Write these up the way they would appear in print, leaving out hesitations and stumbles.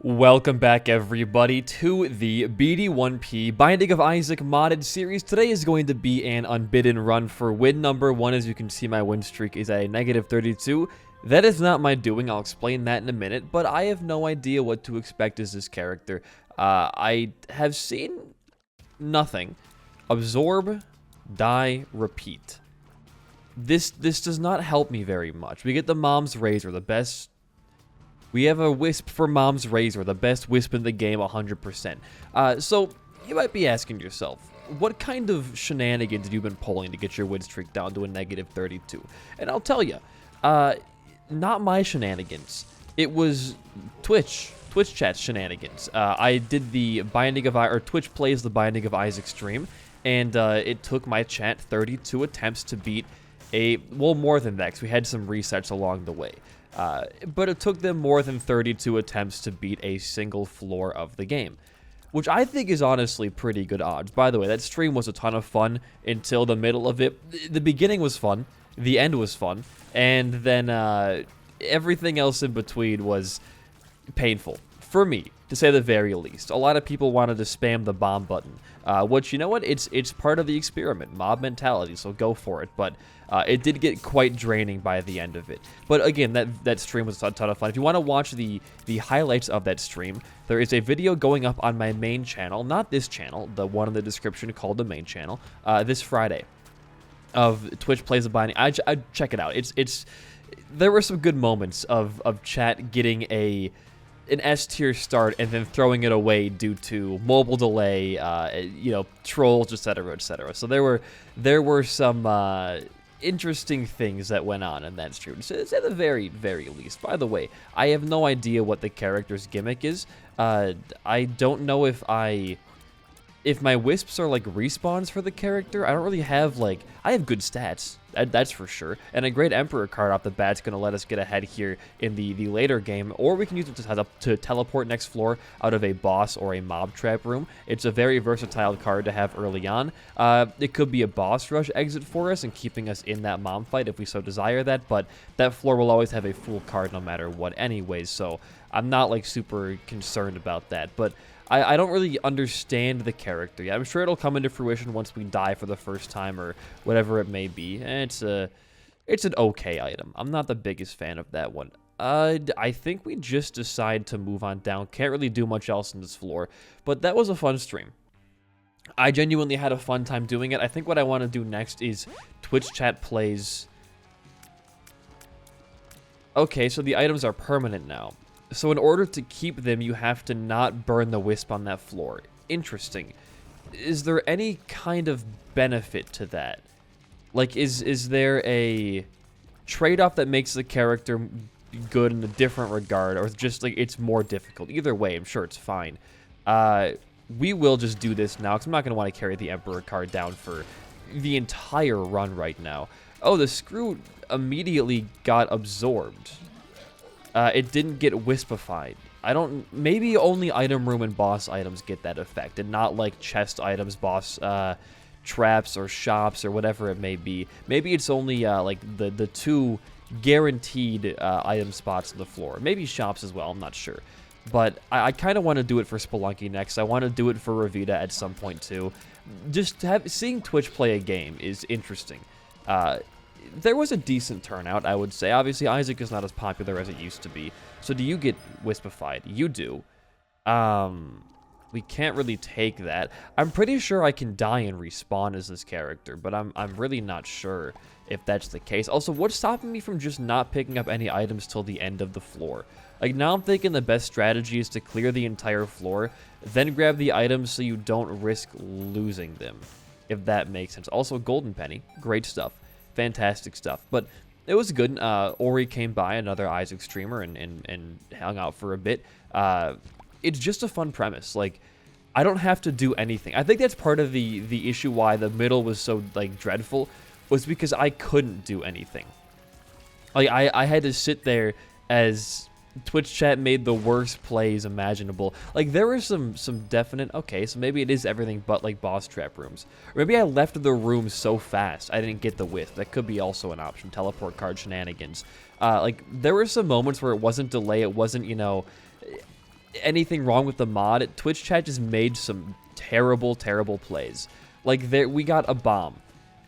Welcome back everybody to the BD1P Binding of Isaac modded series. Today is going to be an unbidden run for win number 1. As you can see, my win streak is at a -32. That is not my doing, I'll explain that in a minute, but I have no idea what to expect as this character. I have seen nothing. Absorb, die, repeat. This does not help me very much. We get the Mom's Razor, the best... We have a Wisp for Mom's Razor, the best Wisp in the game, 100%. So, you might be asking yourself, what kind of shenanigans have you been pulling to get your win streak down to a -32? And I'll tell you, not my shenanigans. It was Twitch chat shenanigans. I did the Binding of Isaac, or Twitch plays the Binding of Isaac stream, and it took my chat 32 attempts to beat well, more than that, because we had some resets along the way. But it took them more than 32 attempts to beat a single floor of the game, which I think is honestly pretty good odds. By the way, that stream was a ton of fun until the middle of it. The beginning was fun, the end was fun, and then everything else in between was painful. For me, to say the very least. A lot of people wanted to spam the bomb button, which, you know what, it's part of the experiment, mob mentality, so go for it, but it did get quite draining by the end of it. But again, that stream was a ton of fun. If you want to watch the highlights of that stream, there is a video going up on my main channel, not this channel, the one in the description called the main channel, this Friday, of Twitch Plays the Binding. I check it out. There were some good moments of chat getting an S tier start and then throwing it away due to mobile delay, trolls, etc., etc. So there were some interesting things that went on in that stream. So it's at the very, very least. By the way, I have no idea what the character's gimmick is. I don't know if my Wisps are like respawns for the character. I don't really have I have good stats, that's for sure, and a great Emperor card off the bat's gonna let us get ahead here in the later game, or we can use it to teleport next floor out of a boss or a mob trap room. It's a very versatile card to have early on. It could be a boss rush exit for us and keeping us in that mom fight if we so desire that, but that floor will always have a full card no matter what anyways, so I'm not super concerned about that. But I don't really understand the character yet. I'm sure it'll come into fruition once we die for the first time or whatever it may be. And it's an okay item. I'm not the biggest fan of that one. I think we just decide to move on down. Can't really do much else in this floor, but that was a fun stream. I genuinely had a fun time doing it. I think what I want to do next is Twitch chat plays. Okay, so the items are permanent now. So in order to keep them, you have to not burn the Wisp on that floor. Interesting. Is there any kind of benefit to that? Is there a trade-off that makes the character good in a different regard, or just it's more difficult? Either way, I'm sure it's fine. We will just do this now, because I'm not going to want to carry the Emperor card down for the entire run right now. Oh, the screw immediately got absorbed. It didn't get wispified. Maybe only item room and boss items get that effect, and not chest items, boss traps, or shops, or whatever it may be. Maybe it's only the two guaranteed item spots on the floor. Maybe shops as well, I'm not sure. But I kind of want to do it for Spelunky next. I want to do it for Revita at some point too. Just seeing Twitch play a game is interesting. There was a decent turnout, I would say. Obviously, Isaac is not as popular as it used to be. So do you get Wispified? You do. We can't really take that. I'm pretty sure I can die and respawn as this character, but I'm really not sure if that's the case. Also, what's stopping me from just not picking up any items till the end of the floor? Now I'm thinking the best strategy is to clear the entire floor, then grab the items so you don't risk losing them, if that makes sense. Also, Golden Penny. Great stuff. Fantastic stuff. But it was good. Ori came by, another Isaac streamer, and hung out for a bit. It's just a fun premise. I don't have to do anything. I think that's part of the issue why the middle was so dreadful, was because I couldn't do anything. I had to sit there as Twitch chat made the worst plays imaginable. There were some definite, okay, so maybe it is everything but boss trap rooms. Or maybe I left the room so fast I didn't get the Wisp. That could be also an option. Teleport card shenanigans. There were some moments where it wasn't delay, it wasn't, anything wrong with the mod, Twitch chat just made some terrible, terrible plays. Like, we got a bomb,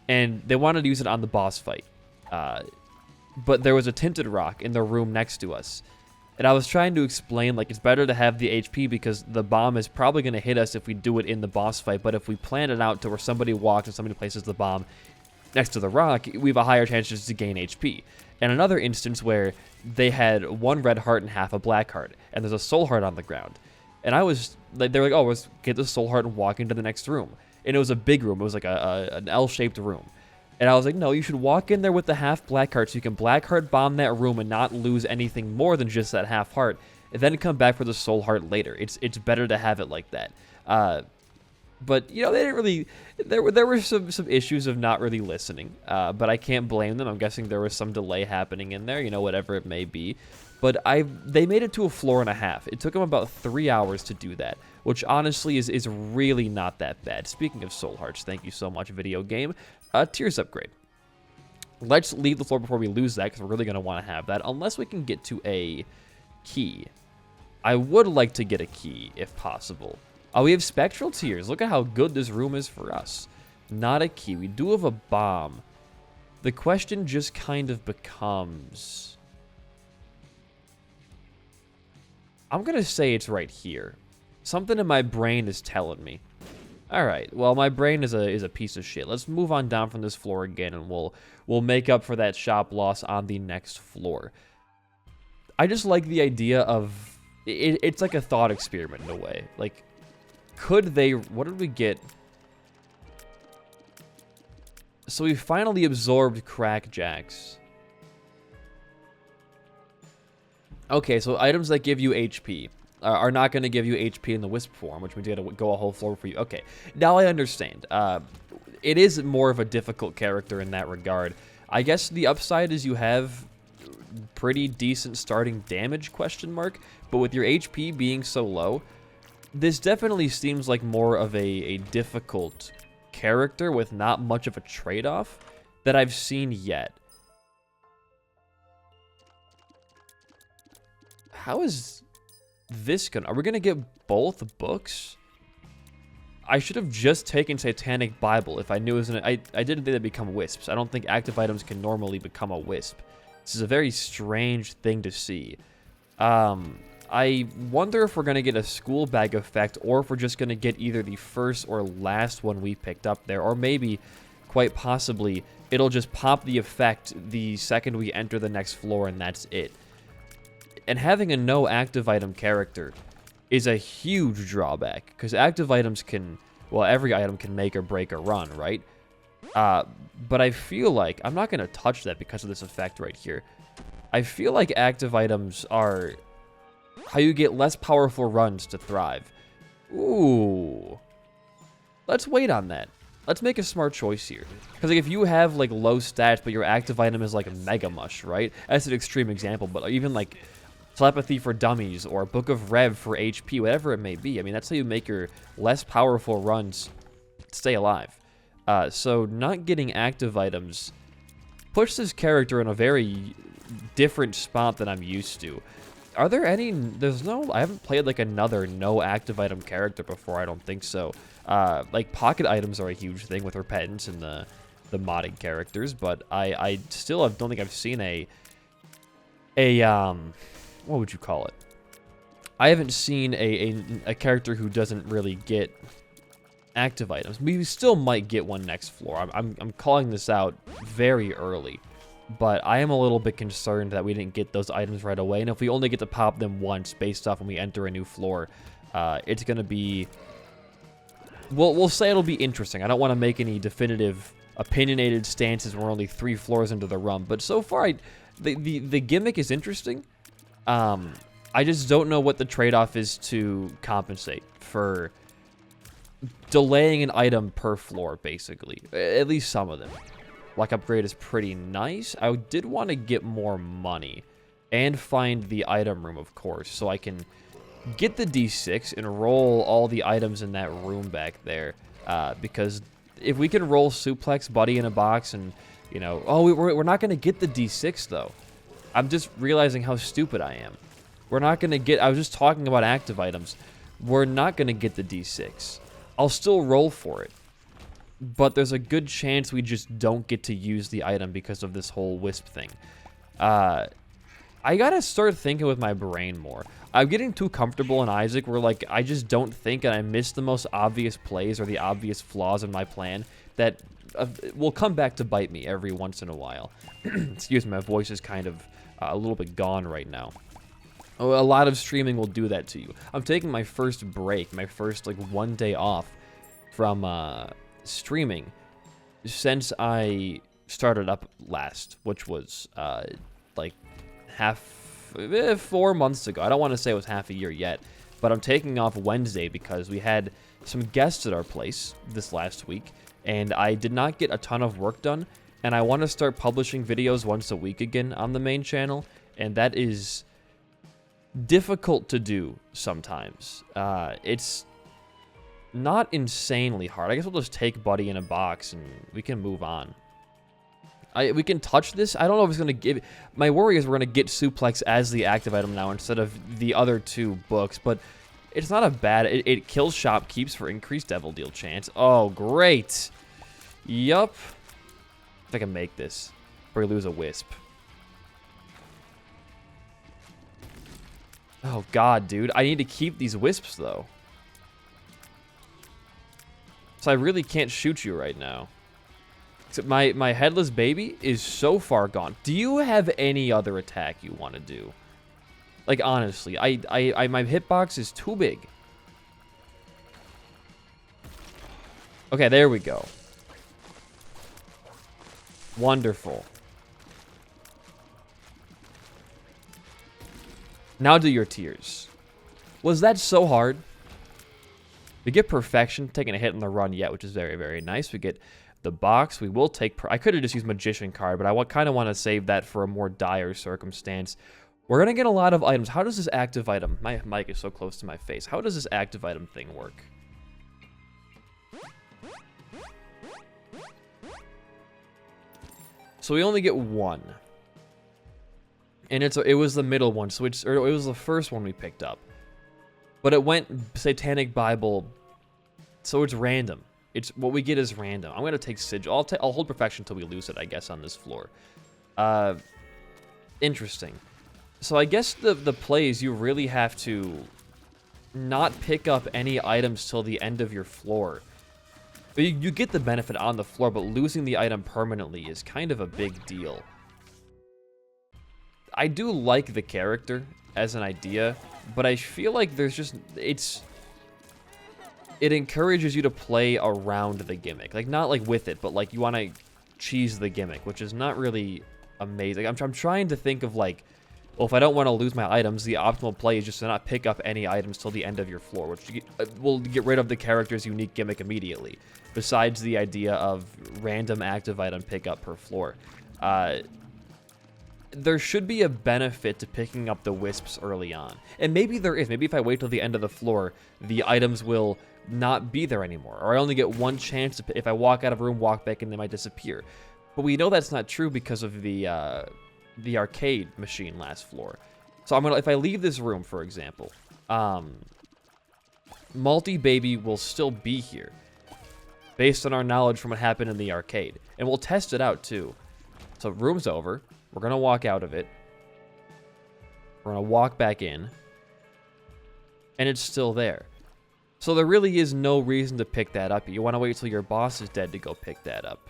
and they wanted to use it on the boss fight. But there was a tinted rock in the room next to us. And I was trying to explain, like, it's better to have the HP because the bomb is probably going to hit us if we do it in the boss fight. But if we plan it out to where somebody walks and somebody places the bomb next to the rock, we have a higher chance just to gain HP. And another instance where they had one red heart and half a black heart, and there's a soul heart on the ground. And I was, like, they were like, oh, let's get the soul heart and walk into the next room. And it was a big room. It was like an L-shaped room. And I was like, no, you should walk in there with the half black heart so you can black heart bomb that room and not lose anything more than just that half heart, and then come back for the soul heart later. It's better to have it like that. But, you know, they didn't really... There were some issues of not really listening, but I can't blame them. I'm guessing there was some delay happening in there, you know, whatever it may be. But they made it to a floor and a half. It took them about 3 hours to do that, which honestly is really not that bad. Speaking of soul hearts, thank you so much, video game. Tears upgrade. Let's leave the floor before we lose that, because we're really going to want to have that, unless we can get to a key. I would like to get a key, if possible. Oh, we have spectral tears. Look at how good this room is for us. Not a key. We do have a bomb. The question just kind of becomes... I'm going to say it's right here. Something in my brain is telling me. Alright, well, my brain is a piece of shit. Let's move on down from this floor again, and we'll make up for that shop loss on the next floor. I just like the idea of... It's like a thought experiment in a way. Like, could they... What did we get? So we finally absorbed crackjacks. Okay, so items that give you HP are not going to give you HP in the Wisp form, which means you got to go a whole floor for you. Okay, now I understand. It is more of a difficult character in that regard. I guess the upside is you have pretty decent starting damage, question mark, but with your HP being so low, this definitely seems like more of a difficult character with not much of a trade-off that I've seen yet. How is this gonna... Are we gonna get both books? I should have just taken Satanic Bible if I knew it was I didn't think they'd become wisps. I don't think active items can normally become a wisp. This is a very strange thing to see. I wonder if we're gonna get a school bag effect, or if we're just gonna get either the first or last one we picked up there, or maybe, quite possibly, it'll just pop the effect the second we enter the next floor, and that's it. And having a no active item character is a huge drawback, because active items can, well, every item can make or break a run, right? But I feel like, I'm not going to touch that because of this effect right here. I feel like active items are how you get less powerful runs to thrive. Ooh. Let's wait on that. Let's make a smart choice here. Because like, if you have like low stats, but your active item is like a Mega Mush, right? That's an extreme example, but even like Telepathy for Dummies or Book of Rev for HP, whatever it may be. I mean, that's how you make your less powerful runs stay alive. So not getting active items puts this character in a very different spot than I'm used to. Are there any... I haven't played like another no active item character before, I don't think so. Like pocket items are a huge thing with Repentance and the modded characters, but I still don't think I've seen what would you call it? I haven't seen a character who doesn't really get active items. We still might get one next floor. I'm calling this out very early, but I am a little bit concerned that we didn't get those items right away. And if we only get to pop them once based off when we enter a new floor, it's going to be... We'll say it'll be interesting. I don't want to make any definitive opinionated stances. We're only 3 floors into the run, but so far the gimmick is interesting. I just don't know what the trade-off is to compensate for delaying an item per floor, basically. At least some of them. Luck upgrade is pretty nice. I did want to get more money and find the item room, of course, so I can get the D6 and roll all the items in that room back there. Because if we can roll Suplex, Buddy in a Box, and, you know... Oh, we're not going to get the D6, though. I'm just realizing how stupid I am. We're not going to get... I was just talking about active items. We're not going to get the D6. I'll still roll for it. But there's a good chance we just don't get to use the item because of this whole Wisp thing. I gotta start thinking with my brain more. I'm getting too comfortable in Isaac where, like, I just don't think and I miss the most obvious plays or the obvious flaws in my plan that will come back to bite me every once in a while. Excuse me, my voice is kind of a little bit gone right now. A lot of streaming will do that to you. I'm taking my first break, my first, like, 1 day off from streaming since I started up last, which was, like, 4 months ago. I don't want to say it was half a year yet, but I'm taking off Wednesday because we had some guests at our place this last week, and I did not get a ton of work done, and I want to start publishing videos once a week again on the main channel, and that is difficult to do sometimes. It's not insanely hard. I guess we'll just take Buddy in a box and we can move on. We can touch this. I don't know if it's going to give... My worry is we're going to get Suplex as the active item now instead of the other 2 books, but it's not a bad... It kills shopkeeps for increased Devil Deal chance. Oh, great. Yup. If I can make this. Or we lose a Wisp. Oh, God, dude. I need to keep these Wisps, though. So I really can't shoot you right now. Except my headless baby is so far gone. Do you have any other attack you want to do? Like, honestly, my hitbox is too big. Okay, there we go. Wonderful. Now do your tears. Was that so hard? We get perfection, taking a hit in the run yet, which is very, very nice. We get the box. We will take... I could have just used Magician card, but I kind of want to save that for a more dire circumstance. We're going to get a lot of items. How does this active item... My mic is so close to my face. How does this active item thing work? So we only get 1. And it was the middle one, so it was the first one we picked up. But it went Satanic Bible, so it's random. It's what we get is random. I'm gonna take Sigil. I'll hold Perfection until we lose it, I guess, on this floor. Interesting. So I guess the plays you really have to not pick up any items till the end of your floor. You get the benefit on the floor, but losing the item permanently is kind of a big deal. I do like the character as an idea, but I feel like there's just... It encourages you to play around the gimmick. Like, not like with it, but like you want to cheese the gimmick, which is not really amazing. I'm trying to think of like, well, if I don't want to lose my items, the optimal play is just to not pick up any items till the end of your floor, which will get rid of the character's unique gimmick immediately, besides the idea of random active item pickup per floor. There should be a benefit to picking up the Wisps early on. And maybe there is. Maybe if I wait till the end of the floor, the items will not be there anymore. Or I only get 1 chance to... If I walk out of a room, walk back, and they might disappear. But we know that's not true because of the arcade machine last floor. So I'm gonna... If I leave this room, for example, Multi-Baby will still be here, based on our knowledge from what happened in the arcade. And we'll test it out, too. So room's over. We're going to walk out of it. We're going to walk back in. And it's still there. So there really is no reason to pick that up. You want to wait till your boss is dead to go pick that up.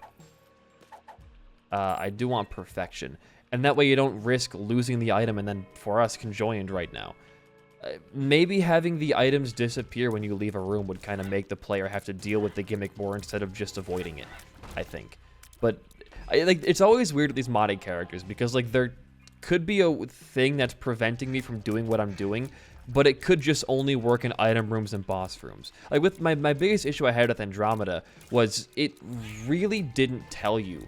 I do want Perfection. And that way you don't risk losing the item and then, for us, conjoined right now. Maybe having the items disappear when you leave a room would kind of make the player have to deal with the gimmick more instead of just avoiding it, I think. But... it's always weird with these modded characters because, like, there could be a thing that's preventing me from doing what I'm doing, but it could just only work in item rooms and boss rooms. Like, with my biggest issue I had with Andromeda was it really didn't tell you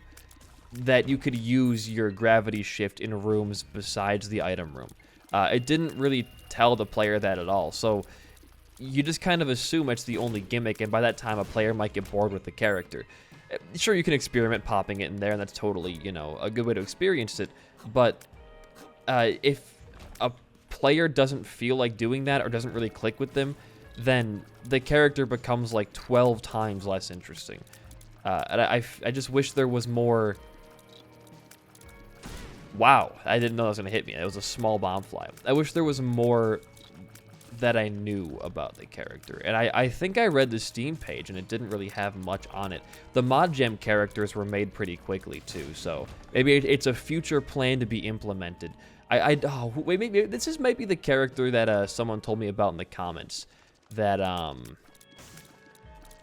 that you could use your gravity shift in rooms besides the item room. It didn't really tell the player that at all, so you just kind of assume it's the only gimmick, and by that time a player might get bored with the character. Sure, you can experiment popping it in there, and that's totally, you know, a good way to experience it. But if a player doesn't feel like doing that or doesn't really click with them, then the character becomes like 12 times less interesting. And I just wish there was more... Wow, I didn't know that was going to hit me. It was a small bomb fly. I wish there was more that I knew about the character. And I think I read the Steam page, and it didn't really have much on it. The Mod Jam characters were made pretty quickly, too, so maybe it's a future plan to be implemented. Oh, wait, maybe this might be the character that someone told me about in the comments that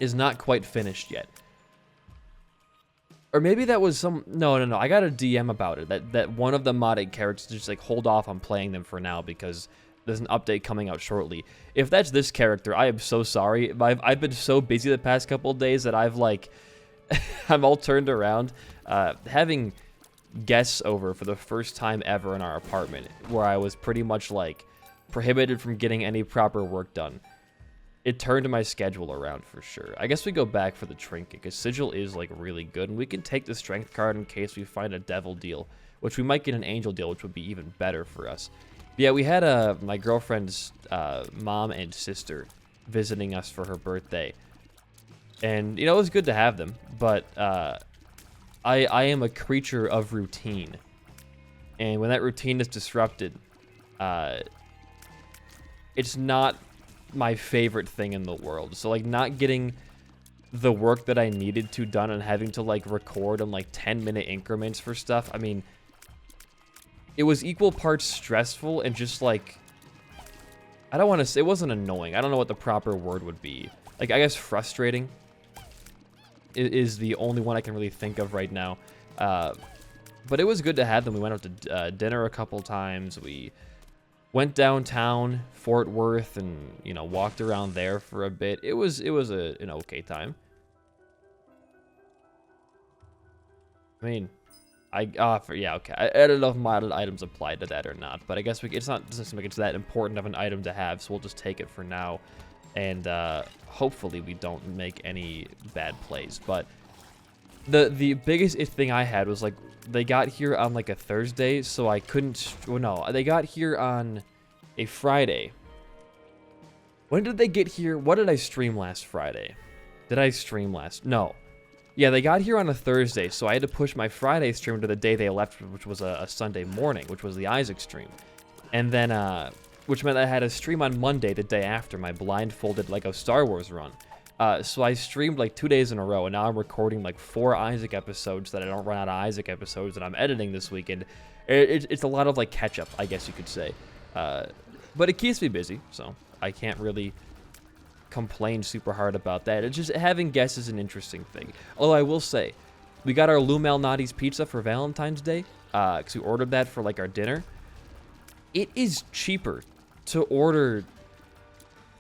is not quite finished yet. Or maybe that was some... No. I got a DM about it. That one of the modded characters just like hold off on playing them for now because there's an update coming out shortly. If that's this character, I am so sorry. I've been so busy the past couple of days that I've like... I'm all turned around. Having guests over for the first time ever in our apartment, where I was pretty much like prohibited from getting any proper work done. It turned my schedule around for sure. I guess we go back for the trinket, because Sigil is like really good, and we can take the strength card in case we find a devil deal, which we might get an angel deal, which would be even better for us. But yeah, we had my girlfriend's mom and sister visiting us for her birthday, and you know, it was good to have them, but I am a creature of routine, and when that routine is disrupted, it's not my favorite thing in the world. So like not getting the work that I needed to done and having to like record in like 10-minute increments for stuff, I mean, it was equal parts stressful and just like, I don't want to say, it wasn't annoying, I don't know what the proper word would be, like I guess frustrating is the only one I can really think of right now. But it was good to have them. We went out to dinner a couple times. We went downtown Fort Worth and, you know, walked around there for a bit. It was an okay time. I mean, yeah, okay. I don't know if modded items applied to that or not, but I guess doesn't seem like it's that important of an item to have, so we'll just take it for now. And hopefully we don't make any bad plays. But the biggest thing I had was like, they got here on like a Thursday, so I couldn't... Well, no, they got here on a Friday. When did they get here? What did I stream last Friday? Did I stream last? No. Yeah, they got here on a Thursday, so I had to push my Friday stream to the day they left, which was a Sunday morning, which was the Isaac stream. And then, which meant I had a stream on Monday, the day after my blindfolded Lego Star Wars run. So I streamed like 2 days in a row, and now I'm recording like 4 Isaac episodes that I don't run out of Isaac episodes that I'm editing this weekend. It's a lot of like catch up, I guess you could say. But it keeps me busy, so I can't really complain super hard about that. It's just having guests is an interesting thing. Although I will say, we got our Lou Malnati's pizza for Valentine's Day, because we ordered that for like our dinner. It is cheaper to order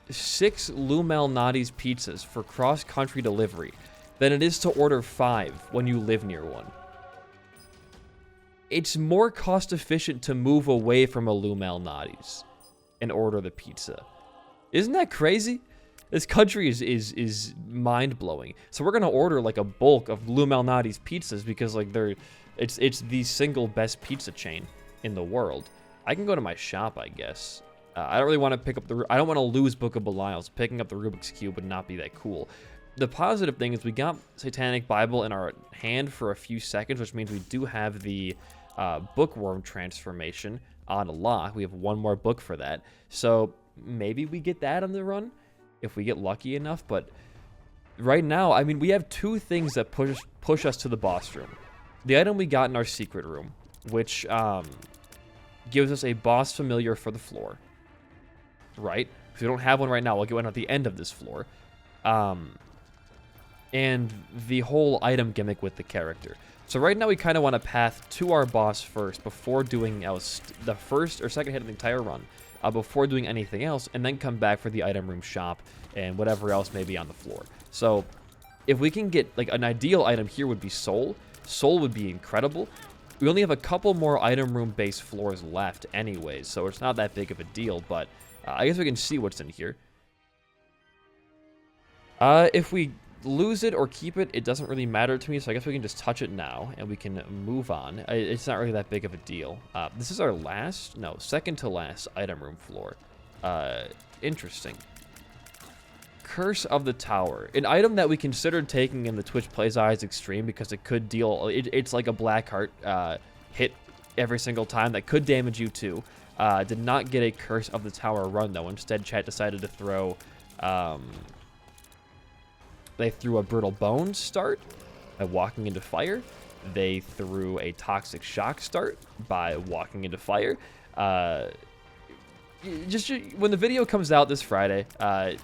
6 Lou Malnati's pizzas for cross-country delivery than it is to order 5 when you live near one. It's more cost-efficient to move away from a Lou Malnati's and order the pizza. Isn't that crazy? This country is mind-blowing. So we're gonna order like a bulk of Lou Malnati's pizzas because like it's the single best pizza chain in the world. I can go to my shop, I guess. I don't really want to pick up I don't want to lose Book of Belial, so picking up the Rubik's Cube would not be that cool. The positive thing is we got Satanic Bible in our hand for a few seconds, which means we do have the Bookworm transformation on a lock. We have one more book for that. So maybe we get that on the run if we get lucky enough. But right now, I mean, we have 2 things that push us to the boss room. The item we got in our secret room, which gives us a boss familiar for the floor. Right? If we don't have one right now, we'll get one at the end of this floor. And the whole item gimmick with the character. So right now we kind of want to path to our boss first before doing the first or second hit of the entire run. Before doing anything else, and then come back for the item room shop and whatever else may be on the floor. So if we can get, like, an ideal item here would be Soul. Soul would be incredible. We only have a couple more item room based floors left anyways, so it's not that big of a deal, but I guess we can see what's in here. If we lose it or keep it, it doesn't really matter to me, so I guess we can just touch it now, and we can move on. It's not really that big of a deal. This is our second to last item room floor. Interesting. Curse of the Tower. An item that we considered taking in the Twitch Plays Eyes Extreme because it could deal... It's like a black heart hit every single time that could damage you too. Did not get a Curse of the Tower run, though. Instead, chat decided to throw... They threw a Brittle Bones start by walking into fire. They threw a Toxic Shock start by walking into fire. Just when the video comes out this Friday, I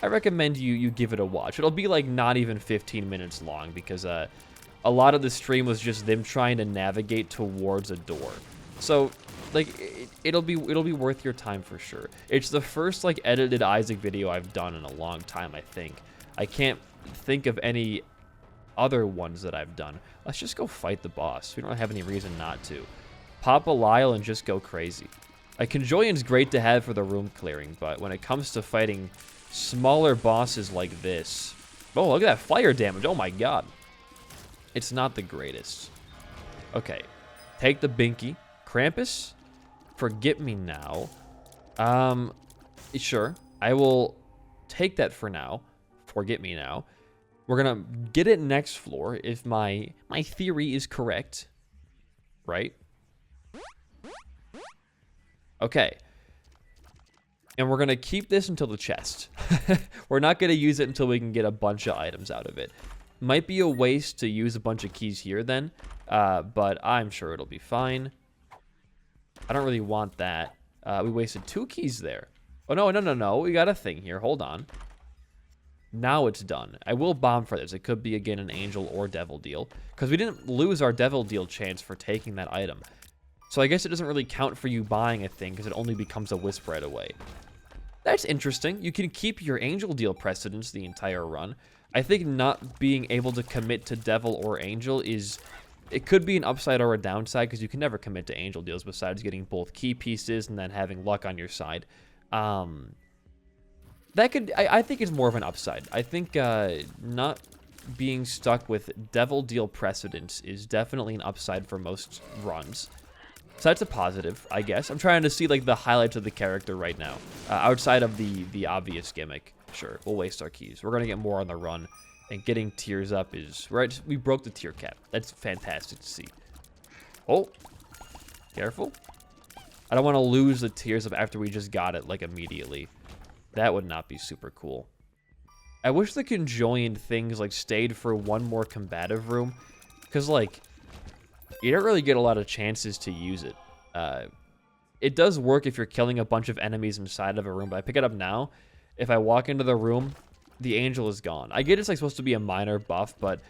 recommend you give it a watch. It'll be like not even 15 minutes long because a lot of the stream was just them trying to navigate towards a door. So like it'll be worth your time for sure. It's the first like edited Isaac video I've done in a long time, I think. I can't think of any other ones that I've done. Let's just go fight the boss. We don't have any reason not to. Pop a Lyle and just go crazy. A Conjoyon's great to have for the room clearing, but when it comes to fighting smaller bosses like this... Oh, look at that fire damage. Oh my god. It's not the greatest. Okay. Take the Binky. Krampus? Forget Me Now. Sure. I will take that for now. Forget Me Now. We're gonna get it next floor if my theory is correct. Right? Okay. And we're gonna keep this until the chest. We're not gonna use it until we can get a bunch of items out of it. Might be a waste to use a bunch of keys here then, but I'm sure it'll be fine. I don't really want that. We wasted 2 keys there. Oh, no. We got a thing here. Hold on. Now it's done. I will bomb for this. It could be, again, an angel or devil deal. Because we didn't lose our devil deal chance for taking that item. So I guess it doesn't really count for you buying a thing because it only becomes a wisp right away. That's interesting. You can keep your angel deal precedence the entire run. I think not being able to commit to devil or angel is... It could be an upside or a downside because you can never commit to angel deals besides getting both key pieces and then having luck on your side. That could, I think it's more of an upside. I think not being stuck with devil deal precedence is definitely an upside for most runs. So that's a positive, I guess. I'm trying to see like the highlights of the character right now. Outside of the obvious gimmick. Sure, we'll waste our keys. We're going to get more on the run. And getting tiers up is... Right, we broke the tier cap. That's fantastic to see. Oh. Careful. I don't want to lose the tiers up after we just got it like immediately. That would not be super cool. I wish the conjoined things like stayed for one more combative room. Because like, you don't really get a lot of chances to use it. It does work if you're killing a bunch of enemies inside of a room. But I pick it up now. If I walk into the room, the angel is gone. I get it's like supposed to be a minor buff, but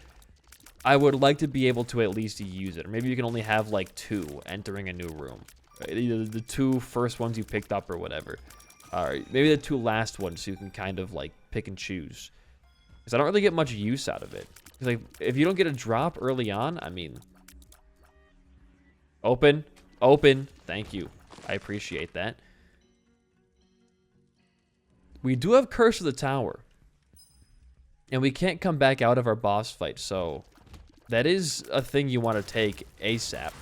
I would like to be able to at least use it. Or maybe you can only have like 2 entering a new room. Either the 2 first ones you picked up or whatever. Alright, maybe the 2 last ones so you can kind of like pick and choose. Because I don't really get much use out of it. Because like, if you don't get a drop early on, I mean... Open. Thank you. I appreciate that. We do have Curse of the Tower. And we can't come back out of our boss fight, so... That is a thing you want to take ASAP.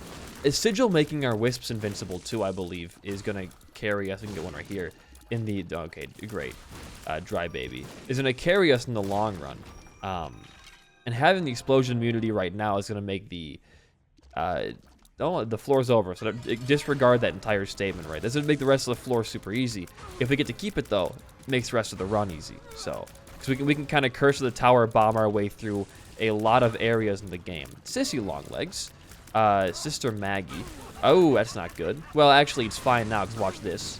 Is Sigil making our Wisps invincible too, I believe, is going to carry us. We can get one right here. In the... Okay, great. Dry Baby. Is going to carry us in the long run. And having the explosion immunity right now is going to make the... Oh, the floor's over, so disregard that entire statement, right? This would make the rest of the floor super easy. If we get to keep it, though, it makes the rest of the run easy. So, because we can kind of Curse of the Tower bomb our way through a lot of areas in the game. Sissy Longlegs. Sister Maggie. Oh, that's not good. Well, actually, it's fine now, because watch this.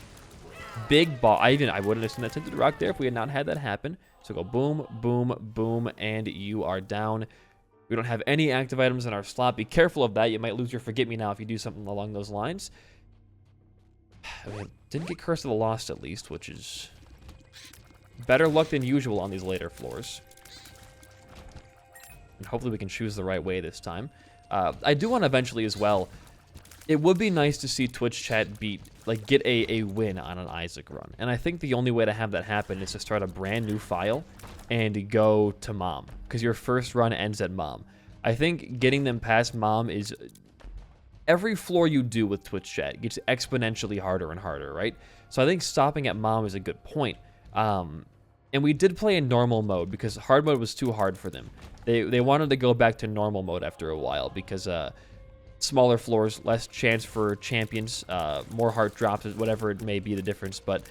Big ball. I wouldn't have seen that Tinted Rock there if we had not had that happen. So go boom, boom, boom, and you are down. We don't have any active items in our slot. Be careful of that. You might lose your Forget Me Now if you do something along those lines. I mean, didn't get Curse of the Lost at least, which is better luck than usual on these later floors. And hopefully we can choose the right way this time. I do want to eventually as well. It would be nice to see Twitch chat beat like get a win on an Isaac run. And I think the only way to have that happen is to start a brand new file and go to mom, because your first run ends at mom. I think getting them past mom is every floor you do with Twitch chat gets exponentially harder and harder, right? So I think stopping at mom is a good point. And we did play in normal mode because hard mode was too hard for them. They wanted to go back to normal mode after a while because smaller floors, less chance for champions, more heart drops, whatever it may be the difference. But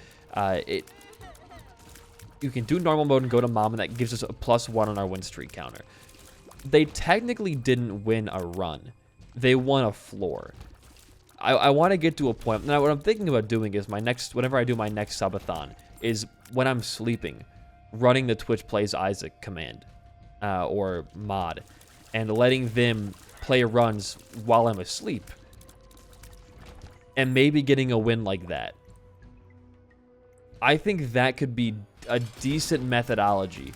you can do normal mode and go to mom, and that gives us a +1 on our win streak counter. They technically didn't win a run. They won a floor. I want to get to a point. Now, what I'm thinking about doing is whenever I do my next subathon, is when I'm sleeping, running the Twitch Plays Isaac command or mod, and letting them play runs while I'm asleep, and maybe getting a win like that. I think that could be a decent methodology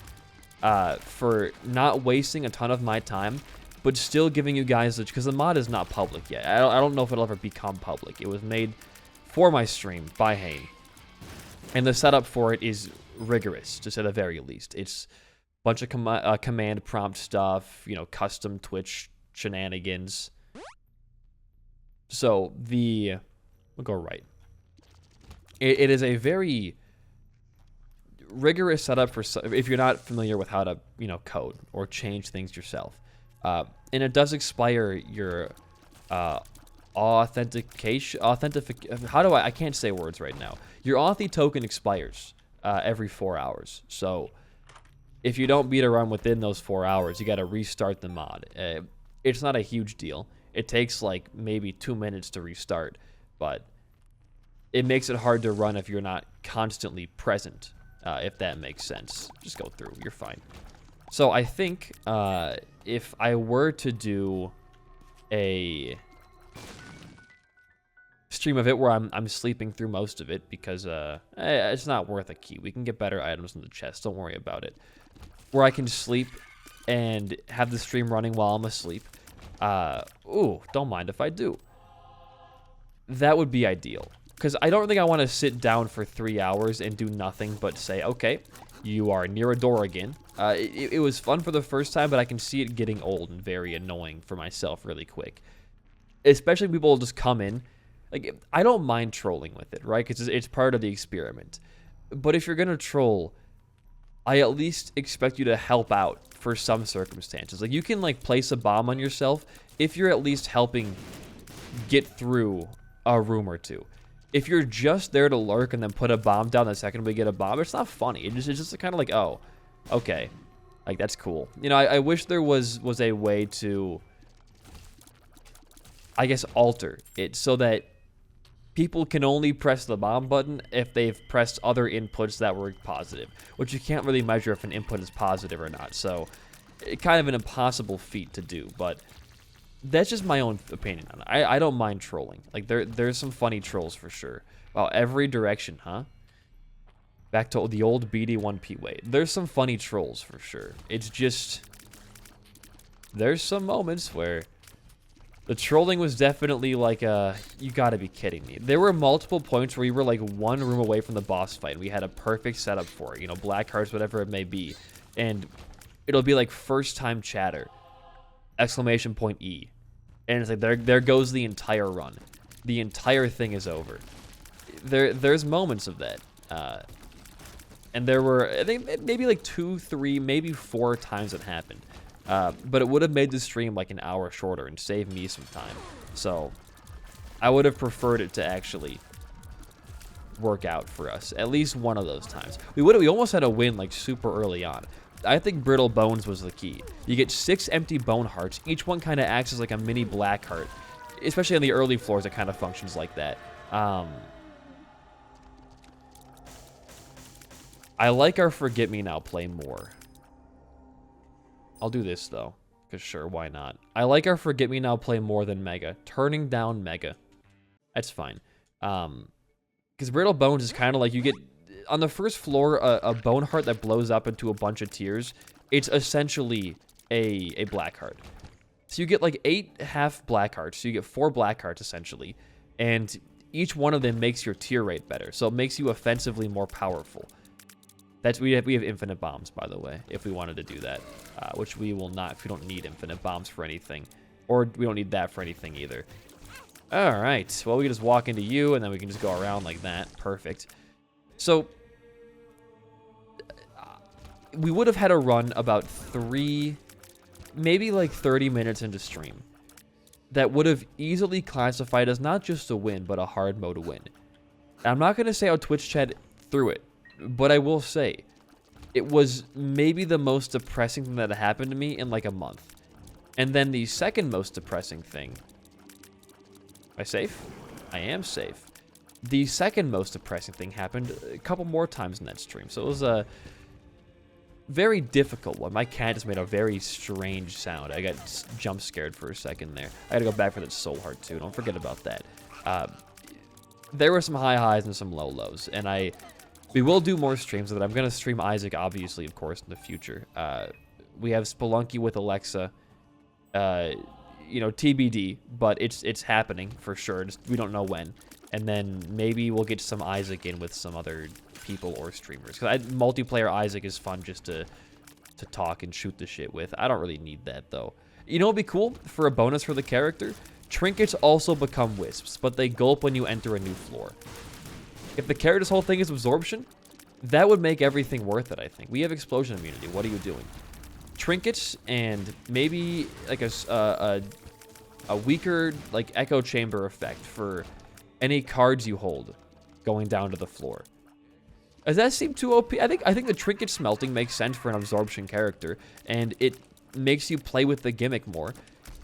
for not wasting a ton of my time, but still giving you guys, because the mod is not public yet. I don't know if it'll ever become public. It was made for my stream by Hayne, and the setup for it is rigorous, to say the very least. It's a bunch of command prompt stuff, you know, custom Twitch shenanigans. So we'll go right. It is a very rigorous setup for if you're not familiar with how to, you know, code or change things yourself. And it does expire your authentication. I can't say words right now. Your Authy token expires every 4 hours. So if you don't beat a run within those 4 hours, you got to restart the mod. It's not a huge deal. It takes like maybe 2 minutes to restart, but it makes it hard to run if you're not constantly present, if that makes sense. Just go through. You're fine. So I think if I were to do a stream of it where I'm sleeping through most of it, because it's not worth a key. We can get better items in the chest. Don't worry about it. Where I can sleep and have the stream running while I'm asleep. Ooh, don't mind if I do. That would be ideal. Because I don't think I want to sit down for 3 hours and do nothing but say, okay, you are near a door again. It was fun for the first time, but I can see it getting old and very annoying for myself really quick. Especially people will just come in. Like, I don't mind trolling with it, right? Because it's part of the experiment. But if you're going to troll, I at least expect you to help out for some circumstances. Like, you can, like, place a bomb on yourself if you're at least helping get through a room or two. If you're just there to lurk and then put a bomb down the second we get a bomb, it's not funny. It's just kind of like, oh, okay. Like, that's cool. You know, I wish there was a way to, I guess, alter it so that people can only press the bomb button if they've pressed other inputs that were positive, which you can't really measure if an input is positive or not. So, it's kind of an impossible feat to do, but that's just my own opinion on it. I don't mind trolling. Like, there's some funny trolls for sure. Wow, every direction, huh? Back to the old BD1P way. There's some funny trolls for sure. It's just, there's some moments where the trolling was definitely like, you gotta be kidding me. There were multiple points where we were like one room away from the boss fight. We had a perfect setup for it, you know, black hearts, whatever it may be. And it'll be like first time chatter, ! E. And it's like, there goes the entire run. The entire thing is over. There's moments of that. And there were, I think, maybe like 2, 3, maybe 4 times it happened. But it would have made the stream like an hour shorter and saved me some time. So I would have preferred it to actually work out for us at least one of those times. We almost had a win like super early on. I think brittle bones was the key. You get 6 empty bone hearts. Each one kind of acts as like a mini black heart, especially on the early floors. It kind of functions like that. I like our Forget Me Now play more. I'll do this, though, because sure, why not? I like our Forget Me Now play more than Mega. Turning down Mega. That's fine. Because Brittle Bones is kind of like you get, on the first floor, a bone heart that blows up into a bunch of tears. It's essentially a black heart. So you get like 8 half black hearts. So you get 4 black hearts, essentially. And each one of them makes your tier rate better. So it makes you offensively more powerful. We have infinite bombs, by the way, if we wanted to do that. Which we will not, if we don't need infinite bombs for anything. Or we don't need that for anything either. Alright, well, we can just walk into you, and then we can just go around like that. Perfect. So, we would have had a run about 3, maybe like 30 minutes into stream. That would have easily classified as not just a win, but a hard mode win. I'm not going to say how Twitch chat threw it, but I will say, it was maybe the most depressing thing that happened to me in like a month. And then the second most depressing thing... Am I safe? I am safe. The second most depressing thing happened a couple more times in that stream. So it was a very difficult one. My cat just made a very strange sound. I got jump scared for a second there. I gotta go back for that soul heart too. Don't forget about that. There were some high highs and some low lows. And we will do more streams of that. I'm gonna stream Isaac, obviously, of course, in the future. We have Spelunky with Alexa. You know, TBD, but it's happening for sure. We don't know when. And then maybe we'll get some Isaac in with some other people or streamers. Because multiplayer Isaac is fun just to talk and shoot the shit with. I don't really need that, though. You know what would be cool for a bonus for the character? Trinkets also become wisps, but they gulp when you enter a new floor. If the character's whole thing is absorption, that would make everything worth it, I think. We have explosion immunity. What are you doing? Trinkets and maybe like a weaker like echo chamber effect for any cards you hold going down to the floor. Does that seem too OP? I think the trinket smelting makes sense for an absorption character, and it makes you play with the gimmick more.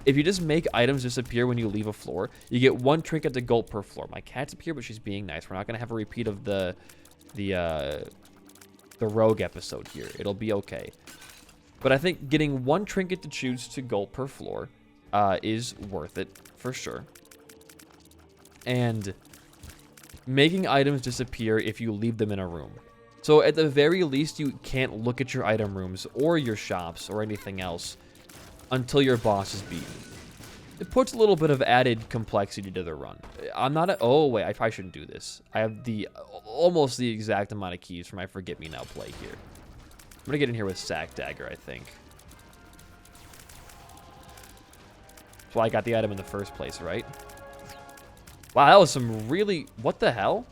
If you just make items disappear when you leave a floor, you get 1 trinket to gulp per floor. My cat's up here, but she's being nice. We're not gonna have a repeat of the rogue episode here. It'll be okay. But I think getting 1 trinket to choose to gulp per floor is worth it, for sure. And making items disappear if you leave them in a room. So at the very least, you can't look at your item rooms or your shops or anything else until your boss is beaten. It puts a little bit of added complexity to the run. I'm not oh wait, I probably shouldn't do this. I have almost the exact amount of keys for my Forget Me Now play here. I'm gonna get in here with Sack Dagger, I think. That's why I got the item in the first place, right? Wow, that was some really... What the hell?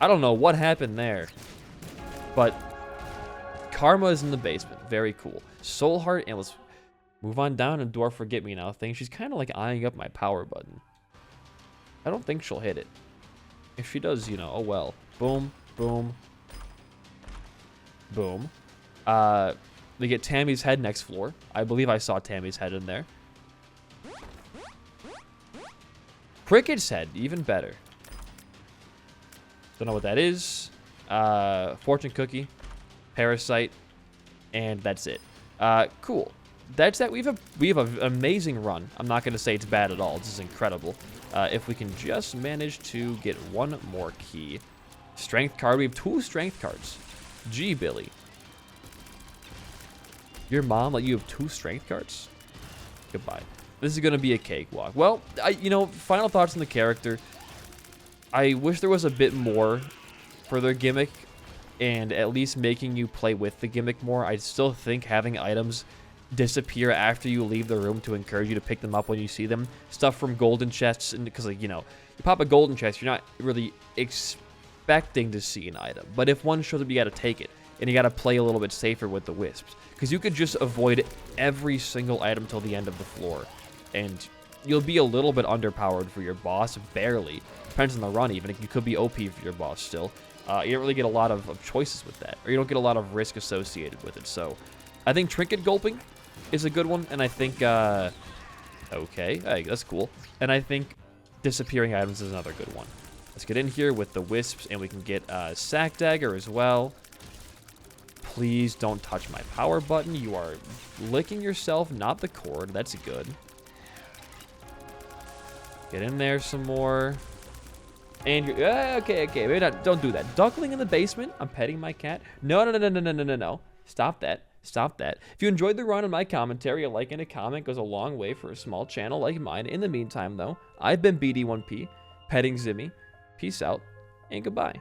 I don't know what happened there. But Karma is in the basement. Very cool. Soul Heart, and let's move on down and do our Forget Me Now thing. She's kind of like eyeing up my power button. I don't think she'll hit it. If she does, you know, oh well. Boom, boom. Boom. We get Tammy's head next floor. I believe I saw Tammy's head in there. Cricket's head, even better. Don't know what that is. Fortune cookie, parasite, and that's it. Cool. That's that. We have an amazing run. I'm not gonna say it's bad at all. This is incredible. If we can just manage to get 1 more key. Strength card. We have 2 strength cards. Gee, Billy. Your mom let you have 2 strength cards? Goodbye. This is going to be a cakewalk. Well, you know, final thoughts on the character. I wish there was a bit more for their gimmick, and at least making you play with the gimmick more. I still think having items disappear after you leave the room to encourage you to pick them up when you see them. Stuff from golden chests, and because, like, you know, you pop a golden chest, you're not really expecting to see an item. But if one shows up, you got to take it. And you got to play a little bit safer with the wisps. Because you could just avoid every single item till the end of the floor. And you'll be a little bit underpowered for your boss, barely. Depends on the run, even. You could be OP for your boss still. You don't really get a lot of choices with that. Or you don't get a lot of risk associated with it. So, I think Trinket Gulping is a good one. And I think, okay, hey, that's cool. And I think Disappearing Items is another good one. Let's get in here with the Wisps, and we can get Sack Dagger as well. Please don't touch my power button. You are licking yourself, not the cord. That's good. Get in there some more. And you're... okay. Maybe not, don't do that. Duckling in the basement. I'm petting my cat. No. Stop that. Stop that. If you enjoyed the run and my commentary, a like and a comment goes a long way for a small channel like mine. In the meantime, though, I've been BD1P. petting Zimmy. Peace out, and goodbye.